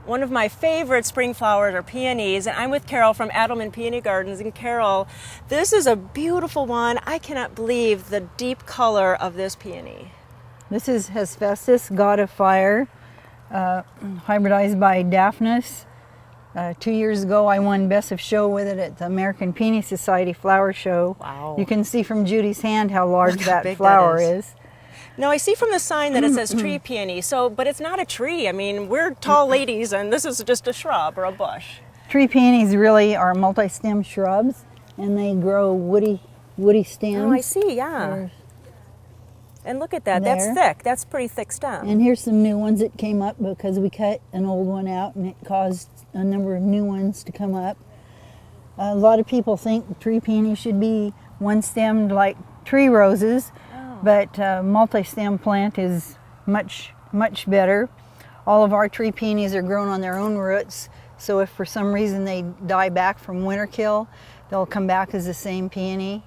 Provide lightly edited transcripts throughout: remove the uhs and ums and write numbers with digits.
One of my favorite spring flowers are peonies, and I'm with Carol from Adelman Peony Gardens. And Carol, this is a beautiful one. I cannot believe the deep color of this peony. This is herbaceous, god of fire, hybridized by Daphnis. 2 years ago I won Best of Show with it at the American Peony Society Flower Show. Wow. You can see from Judy's hand how large that flower is. Now I see from the sign that it says tree peony, but it's not a tree. I mean, we're tall ladies and this is just a shrub or a bush. Tree peonies really are multi-stem shrubs, and they grow woody stems. Oh, I see, yeah. And look at that, that's thick. That's pretty thick stem. And here's some new ones that came up because we cut an old one out and it caused a number of new ones to come up. A lot of people think tree peonies should be one-stemmed like tree roses, but multi-stem plant is much better. All of our tree peonies are grown on their own roots, so if for some reason they die back from winter kill, they'll come back as the same peony.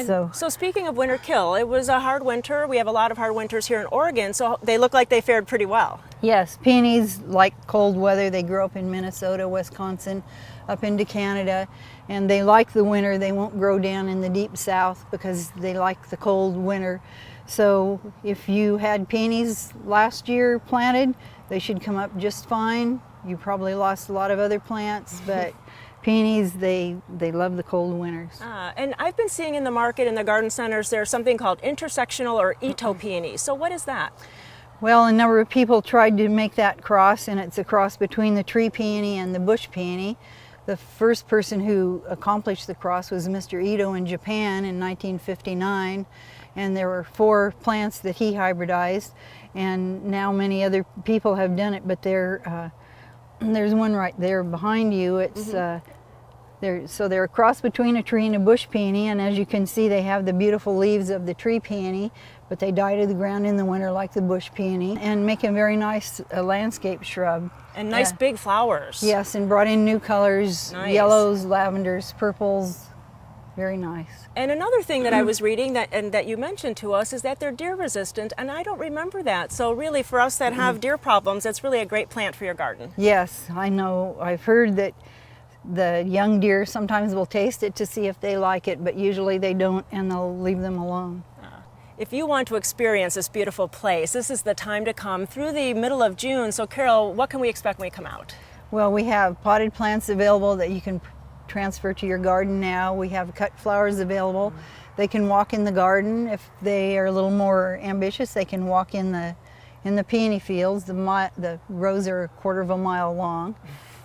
So speaking of winter kill, it was a hard winter. We have a lot of hard winters here in Oregon, so they look like they fared pretty well. Yes, peonies like cold weather. They grow up in Minnesota, Wisconsin, up into Canada, and they like the winter. They won't grow down in the deep south because they like the cold winter. So if you had peonies last year planted, they should come up just fine. You probably lost a lot of other plants, but peonies, they love the cold winters. And I've been seeing in the market, in the garden centers, there's something called intersectional or Ito peonies. So what is that? Well, a number of people tried to make that cross, and it's a cross between the tree peony and the bush peony. The first person who accomplished the cross was Mr. Ito in Japan in 1959, and there were 4 plants that he hybridized, and now many other people have done it, but there's one right there behind you. It's they're a cross between a tree and a bush peony, and as you can see, they have the beautiful leaves of the tree peony, but they die to the ground in the winter like the bush peony, and make a very nice landscape shrub. And nice big flowers. Yes, and brought in new colors, yellows, lavenders, purples. Very nice. And another thing that I was reading that you mentioned to us is that they're deer resistant, and I don't remember that. So really for us that have deer problems, it's really a great plant for your garden. Yes, I know. I've heard that the young deer sometimes will taste it to see if they like it, but usually they don't, and they'll leave them alone. If you want to experience this beautiful place, this is the time to come through the middle of June. So Carol, what can we expect when we come out? Well, we have potted plants available that you can transfer to your garden now. We have cut flowers available. They can walk in the garden. If they are a little more ambitious, they can walk in the peony fields. The rows are 1/4 of a mile long.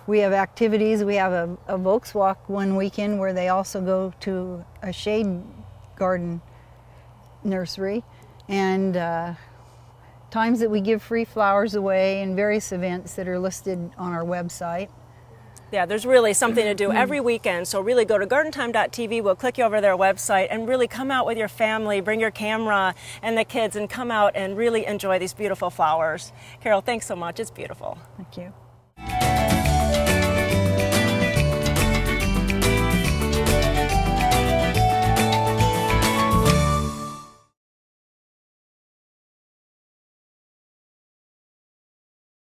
We have activities. We have a Volks Walk one weekend where they also go to a shade garden nursery, and times that we give free flowers away and various events that are listed on our website. Yeah, there's really something to do every weekend, so really go to gardentime.tv, we'll click you over their website, and really come out with your family, bring your camera and the kids, and come out and really enjoy these beautiful flowers. Carol, thanks so much, it's beautiful. Thank you.